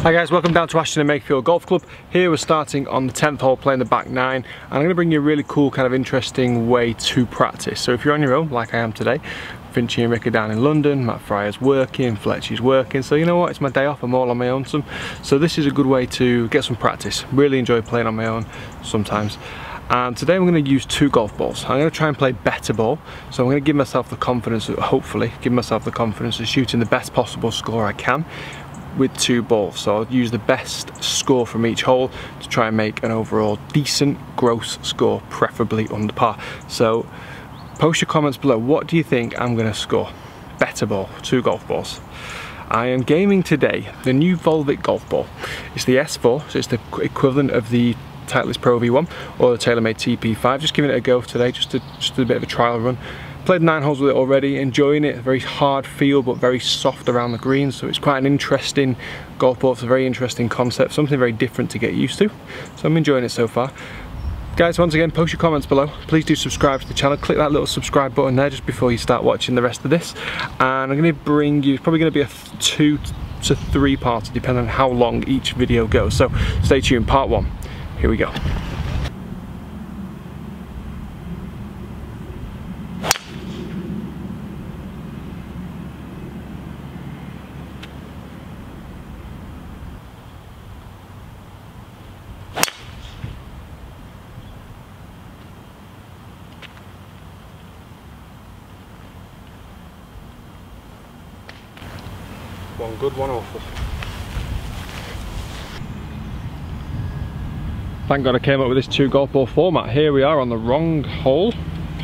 Hi guys, welcome down to Ashton and Makefield Golf Club. Here we're starting on the 10th hole playing the back 9, and I'm going to bring you a really cool kind of interesting way to practice. So if you're on your own like I am today, Finchy and Rick are down in London, Matt Fryer's working, Fletcher's working, so you know what, it's my day off, I'm all on my own. So this is a good way to get some practice. Really enjoy playing on my own sometimes. And today I'm going to use 2 golf balls. I'm going to try and play better ball, so I'm going to give myself the confidence, hopefully give myself the confidence of shooting the best possible score I can with 2 balls. So I'll use the best score from each hole to try and make an overall decent gross score, preferably under par. So post your comments below, what do you think I'm going to score? Better ball, 2 golf balls. I am gaming today the new Volvic golf ball. It's the S4, so it's the equivalent of the Titleist Pro V1 or the TaylorMade TP5. Just giving it a go today, just a bit of a trial run. Played 9 holes with it already, enjoying it. Very hard feel but very soft around the greens, so it's quite an interesting golf ball. It's a very interesting concept, something very different to get used to, so I'm enjoying it so far. Guys, once again, post your comments below. Please do subscribe to the channel. Click that little subscribe button there just before you start watching the rest of this, and I'm going to bring you, it's probably going to be a 2 to 3 parts depending on how long each video goes, so stay tuned. Part 1, here we go. One good, one awful. Thank God I came up with this 2 golf ball format. Here we are on the wrong hole,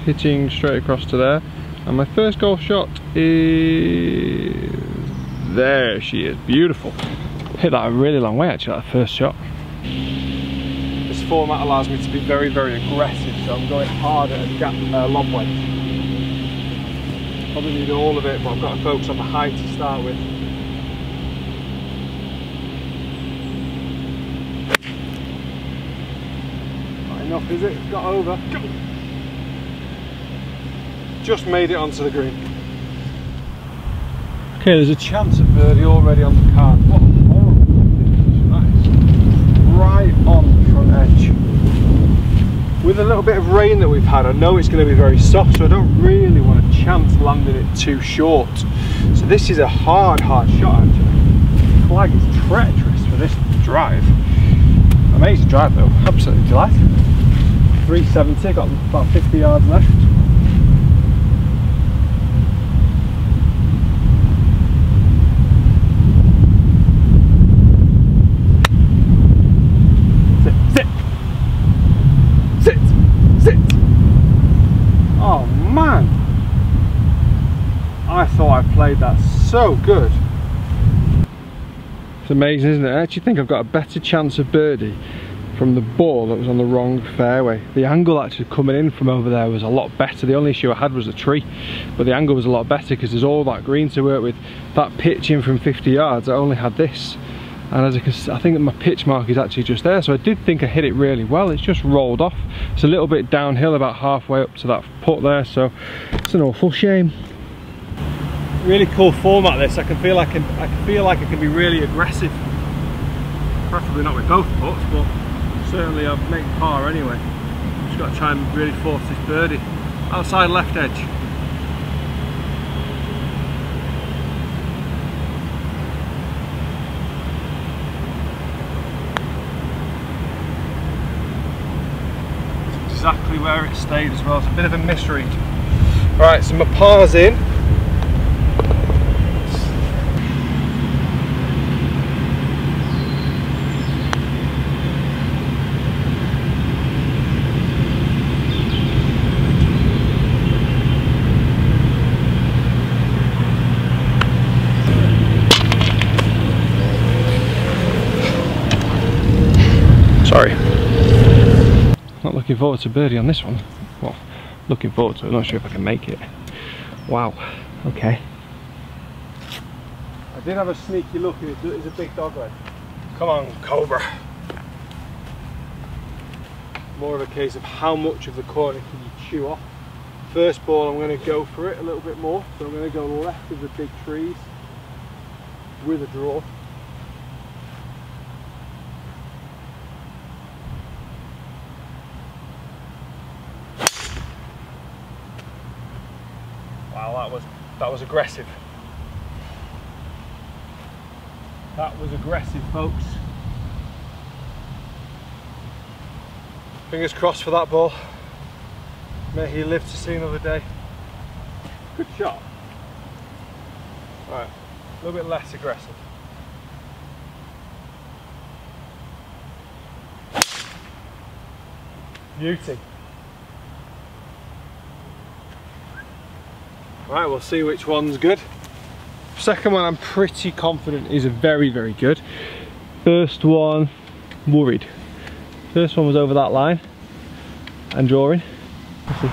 hitting straight across to there, and my first golf shot is there. She is beautiful. Hit that a really long way actually, that first shot. This format allows me to be very, very aggressive, so I'm going hard at a gap lob wedge. Probably need all of it, but I've got to focus on the height to start with. Enough, is it? It's got over. Just made it onto the green. Okay, there's a chance of birdie already on the card. What a horrible position that is. Right on the front edge. With a little bit of rain that we've had, I know it's going to be very soft, so I don't really want a chance landing it too short. So this is a hard shot actually. The flag is treacherous for this drive. Amazing drive though, absolutely delighted. 370, got about 50 yards left. Sit. Oh man, I thought I played that so good. It's amazing, isn't it? I actually think I've got a better chance of birdie from the ball that was on the wrong fairway. The angle actually coming in from over there was a lot better. The only issue I had was the tree, but the angle was a lot better because there's all that green to work with. That pitch in from 50 yards, I only had this, and as you can see, I think that my pitch mark is actually just there, so I did think I hit it really well. It's just rolled off. It's a little bit downhill, about halfway up to that putt there, so it's an awful shame. Really cool format this. I feel like I can be really aggressive. Preferably not with both putts, but certainly I'll make par anyway. Just got to try and really force this birdie. Outside left edge. It's exactly where it stayed as well. It's a bit of a misread. Right, so my par's in. Sorry. Not looking forward to birdie on this one. Well, looking forward to it, I'm not sure if I can make it. Wow, okay. I did have a sneaky look at it, it's a big dog leg. Come on, Cobra. More of a case of how much of the corner can you chew off. First ball, I'm going to go for it a little bit more, so I'm going to go left of the big trees with a draw. Wow, that was aggressive. That was aggressive, folks. Fingers crossed for that ball. May he live to see another day. Good shot. Right, a little bit less aggressive. Beauty. Right, we'll see which one's good. Second one I'm pretty confident is very, very good. First one, worried. First one was over that line and drawing. Let's see.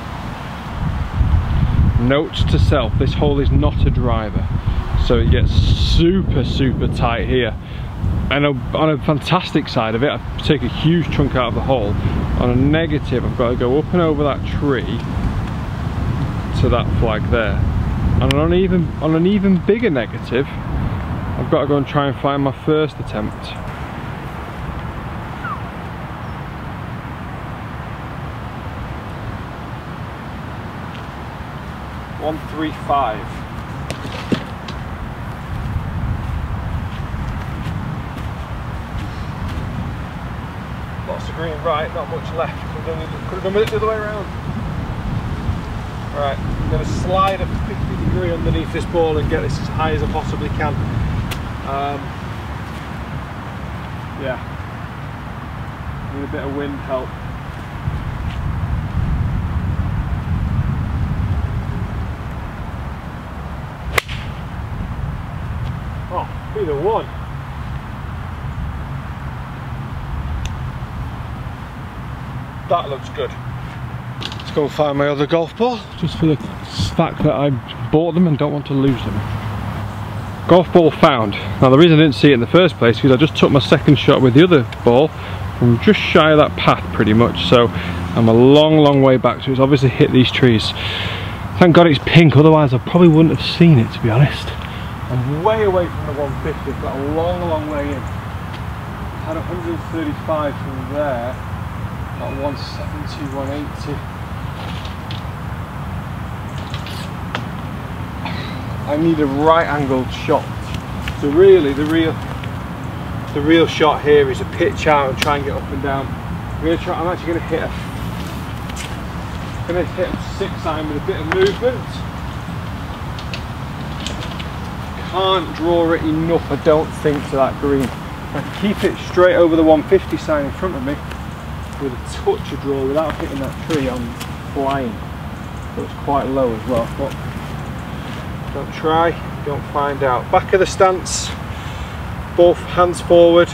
Note to self, this hole is not a driver, so it gets super, super tight here. And on a fantastic side of it, I take a huge chunk out of the hole. On a negative, I've got to go up and over that tree to that flag there. And on an even bigger negative, I've got to go and try and find my first attempt. .135. Lots of green right, not much left. Could have done it the other way around. Right, I'm going to slide a 50-degree underneath this ball and get this as high as I possibly can. Yeah, need a bit of wind help. Oh, either one. That looks good. Let's go and find my other golf ball, just for the fact that I bought them and don't want to lose them. Golf ball found. Now the reason I didn't see it in the first place is because I just took my second shot with the other ball from just shy of that path pretty much, so I'm a long way back, so it's obviously hit these trees. Thank God it's pink, otherwise I probably wouldn't have seen it, to be honest. I'm way away from the 150, I've got a long way in. Had 135 from there. About 170, 180. I need a right angled shot. So really the real shot here is a pitch out and try and get up and down. I'm actually going to hit a 6 iron with a bit of movement. Can't draw it enough, I don't think, to that green. I can keep it straight over the 150 sign in front of me with a touch of draw without hitting that tree. I'm flying, so it's quite low as well. But don't try, don't find out. Back of the stance, both hands forward.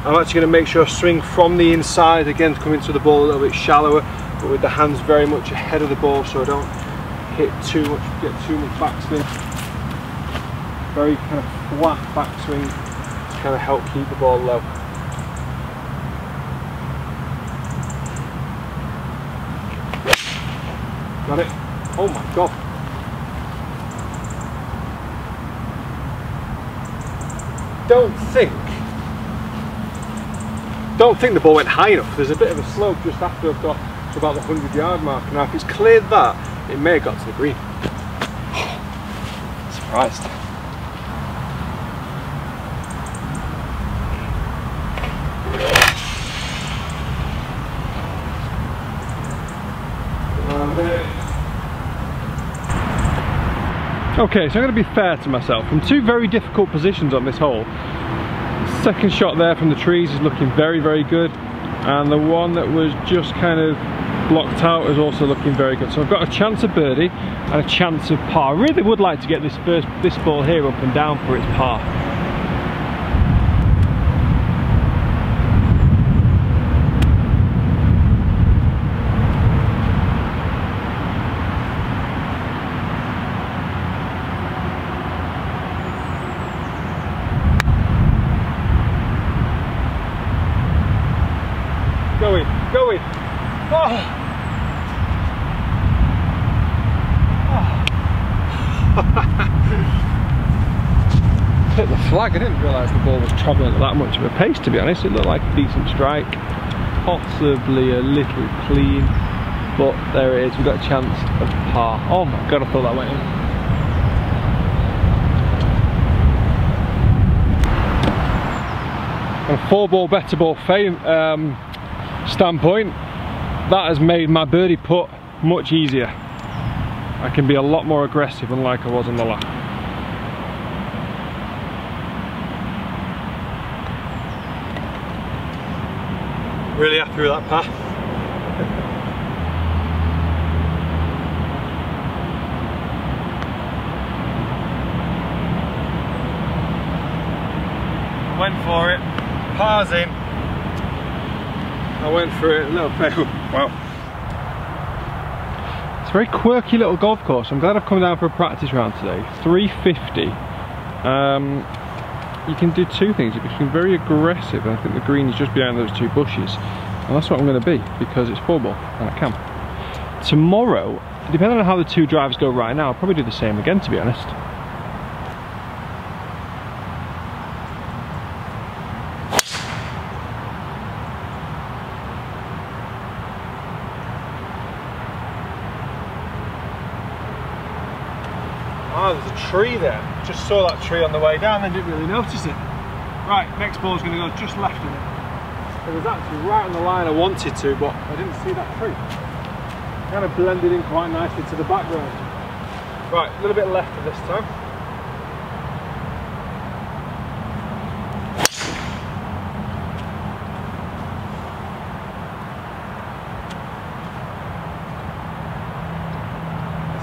I'm actually going to make sure I swing from the inside, again coming to the ball a little bit shallower, but with the hands very much ahead of the ball so I don't hit too much, get too much backspin. Very kind of flat backswing to kind of help keep the ball low. Got it? Oh my God. Don't think the ball went high enough. There's a bit of a slope just after I've got to about the 100-yard mark. Now if it's cleared that, it may have got to the green. Surprised. Okay, so I'm going to be fair to myself. From two very difficult positions on this hole. The second shot there from the trees is looking very good, and the one that was just kind of blocked out is also looking very good. So I've got a chance of birdie and a chance of par. I really would like to get this ball here up and down for its par. Going. Oh. Hit the flag. I didn't realise the ball was travelling at that much of a pace, to be honest. It looked like a decent strike, possibly a little clean, but there it is. We've got a chance of par. Oh my God, I thought that went in. a 4-ball better ball standpoint, that has made my birdie putt much easier. I can be a lot more aggressive unlike I was on the lap. Really happy with that path. Went for it, pars in. I went for it, a little bit. Wow. It's a very quirky little golf course. I'm glad I've come down for a practice round today. 350. You can do two things. You can be very aggressive, and I think the green is just behind those two bushes. And that's what I'm going to be, because it's 4-ball and I can. Tomorrow, depending on how the two drives go right now, I'll probably do the same again, to be honest. Oh, there's a tree there. Just saw that tree on the way down and didn't really notice it. Right, next ball's going to go just left of it. It was actually right on the line I wanted to, but I didn't see that tree. Kind of blended in quite nicely to the background. Right, a little bit left of this time.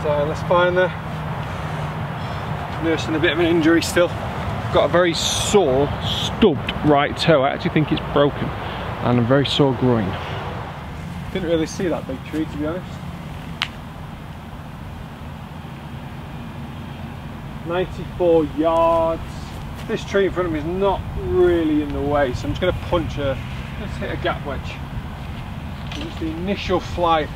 So let's find the... Nursing a bit of an injury still. Got a very sore, stubbed right toe. I actually think it's broken, and a very sore groin. Didn't really see that big tree, to be honest. 94 yards. This tree in front of me is not really in the way, so I'm just going to punch a, let's hit a gap wedge. So just the initial flight.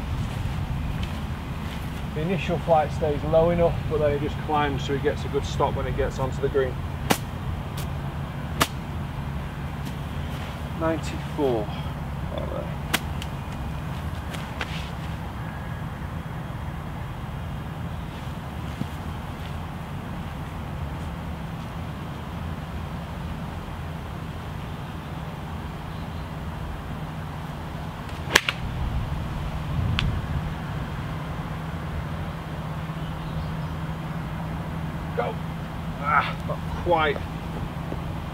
The initial flight stays low enough, but then it just climbs so it gets a good stop when it gets onto the green. 94. Right there. Go.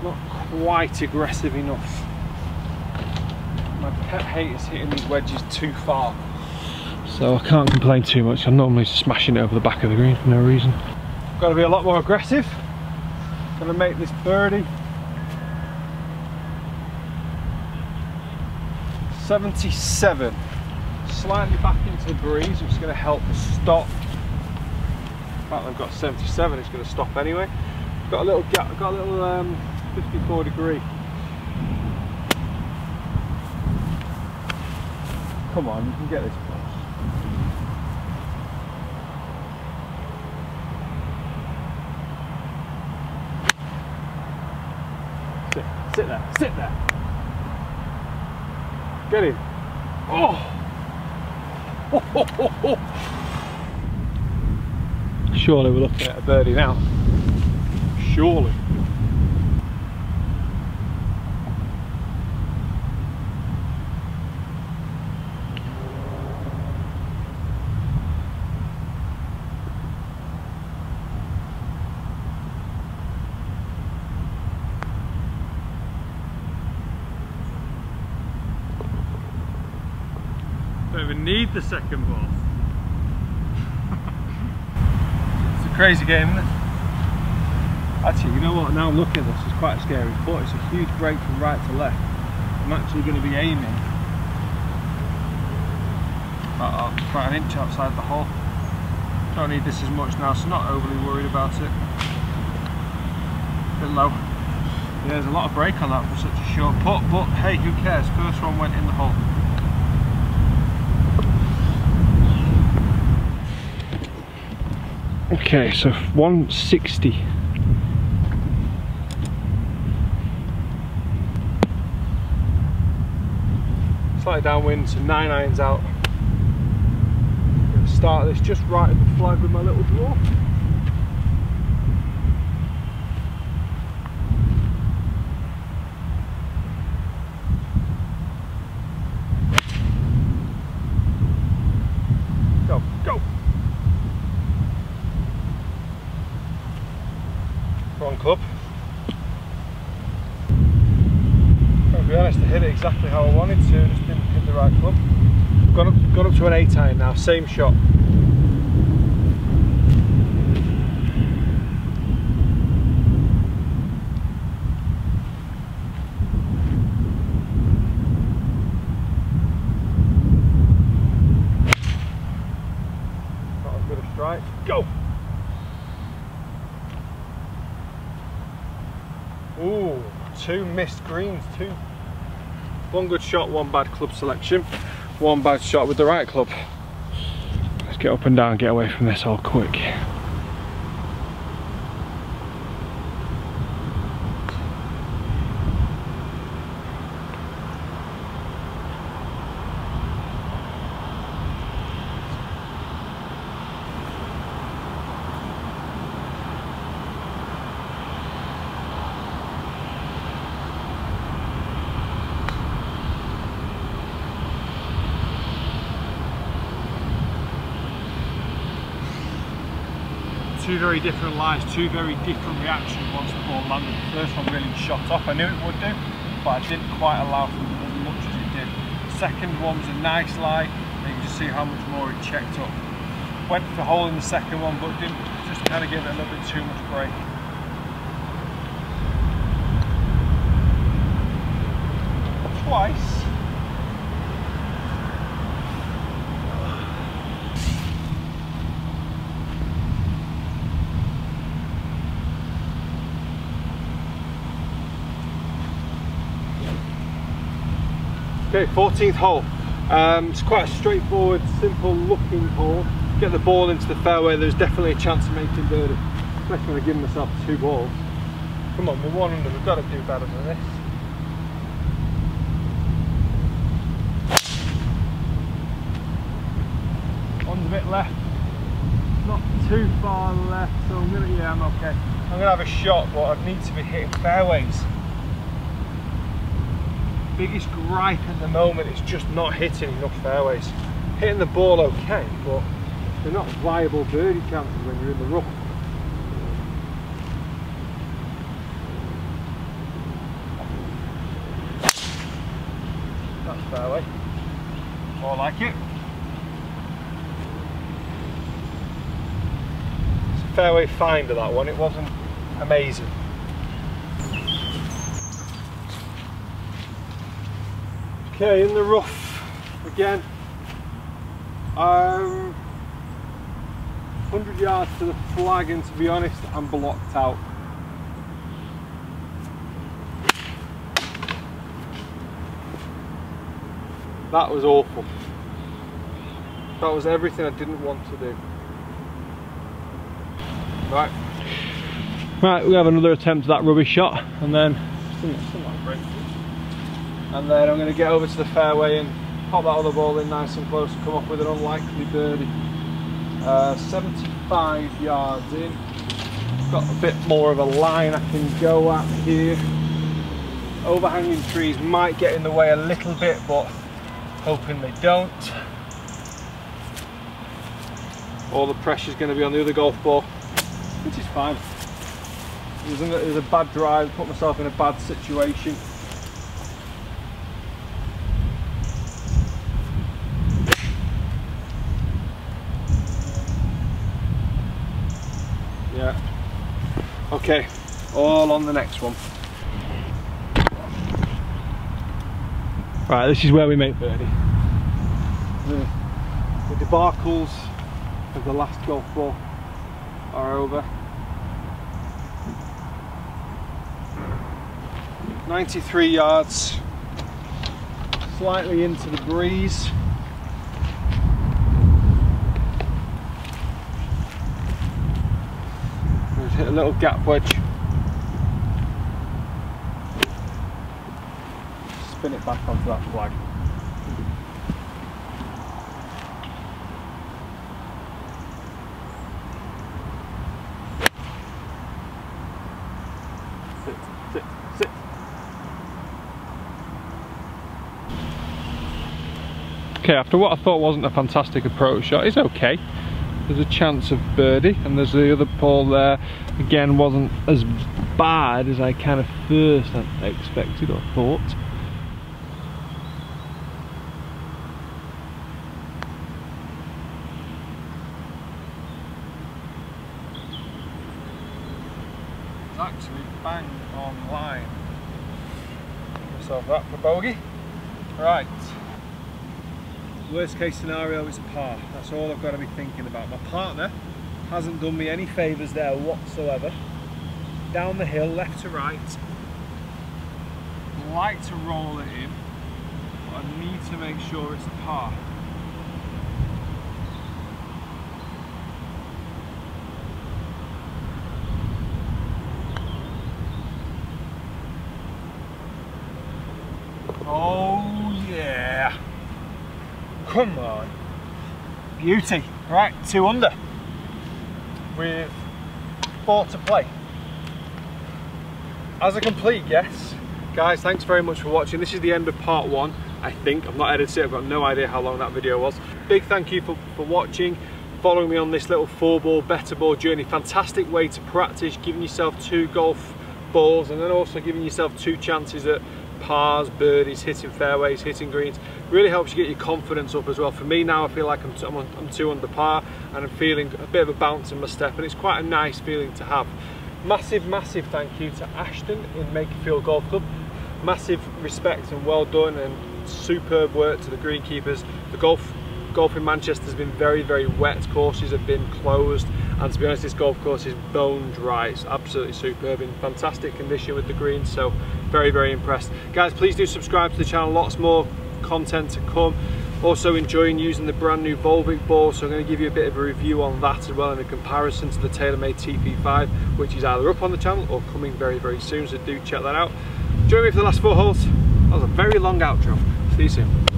Not quite aggressive enough. My pet hate is hitting these wedges too far. So I can't complain too much. I'm normally smashing it over the back of the green for no reason. Got to be a lot more aggressive. Gonna make this birdie. 77. Slightly back into the breeze, which is going to help the stop. In fact, I've got 77. It's going to stop anyway. Got a little gap. Got a little 54 degree. Come on, you can get this close. Sit there, sit there. Get in. Oh! Surely we're looking at a birdie now. Surely. Don't even need the second ball. It's a crazy game, isn't it? Actually, you know what, now I'm looking at this, it's quite a scary putt. It's a huge break from right to left. I'm actually going to be aiming about an inch outside the hole. Don't need this as much now, so not overly worried about it. A bit low. Yeah, there's a lot of break on that for such a short putt, but hey, who cares? First one went in the hole. Okay, so 160. Slightly downwind, so 9 irons out. I'm going to start this just right at the flag with my little draw. club. I'll be honest, I hit it exactly how I wanted to, just didn't hit the right club. Gone up to an 8 iron now, same shot. Not as good a strike. Go! Ooh, 2 missed greens, 2. One good shot, 1 bad club selection, 1 bad shot with the right club. Let's get up and down, get away from this all quick. Two very different lies, 2 very different reactions once the ball landed. The first one really shot off, I knew it would do, but I didn't quite allow for as much as it did. The second one was a nice lie, and you can just see how much more it checked up. Went for hole in the second one, but didn't, just kind of gave it a little bit too much break. Twice. Okay, 14th hole. It's quite a straightforward, simple looking hole. Get the ball into the fairway, there's definitely a chance of making birdie. Especially when I give myself 2 balls. Come on, we're 1 under, we've got to do better than this. One's a bit left. Not too far left, so I'm gonna, yeah, I'm okay. I'm gonna have a shot, but I need to be hitting fairways. Biggest gripe at the moment is just not hitting enough fairways. Hitting the ball okay, but they're not viable birdie chances when you're in the rough. That's fairway. More like it. It's a fairway finder, that one. It wasn't amazing. Okay, in the rough again. 100 yards to the flag, and to be honest, I'm blocked out. That was awful. That was everything I didn't want to do. Right, we have another attempt at that rubbish shot, and then and then I'm going to get over to the fairway and pop that other ball in nice and close and come up with an unlikely birdie. 75 yards in. Got a bit more of a line I can go at here. Overhanging trees might get in the way a little bit, but hoping they don't. All the pressure's going to be on the other golf ball, which is fine. It was a bad drive, put myself in a bad situation. Yeah. Okay, all on the next one. Right, this is where we make birdie. The debacles of the last golf ball are over. 93 yards, slightly into the breeze. Hit a little gap wedge. Spin it back onto that flag. Sit, sit, sit. Okay, after what I thought wasn't a fantastic approach shot, it's okay. There's a chance of birdie, and there's the other ball there, again wasn't as bad as I kind of first expected or thought. It's actually bang on line. So that for bogey. Right. Worst case scenario is a par. That's all I've got to be thinking about. My partner hasn't done me any favours there whatsoever. Down the hill, left to right. I like to roll it in, but I need to make sure it's a par. Oh yeah! Come on! Beauty! Right, 2 under. With 4 to play. As a complete guess, guys, thanks very much for watching. This is the end of part 1, I think. I've not edited it, I've got no idea how long that video was. Big thank you for watching, following me on this little 4-ball, better ball journey. Fantastic way to practice, giving yourself 2 golf balls and then also giving yourself 2 chances at pars, birdies, hitting fairways, hitting greens. Really helps you get your confidence up as well. For me now, I feel like I'm 2 under par and I'm feeling a bit of a bounce in my step, and it's quite a nice feeling to have. Massive thank you to Ashton in Makerfield Golf Club. Massive respect and well done, and superb work to the greenkeepers. The golf in Manchester has been very wet. Courses have been closed, and to be honest, this golf course is bone dry. It's absolutely superb, in fantastic condition with the greens, so very impressed. Guys, please do subscribe to the channel, lots more content to come. Also enjoying using the brand new Volvic ball, so I'm going to give you a bit of a review on that as well in a comparison to the TaylorMade TP5, which is either up on the channel or coming very soon, so do check that out. Join me for the last 4 holes. That was a very long outro. See you soon.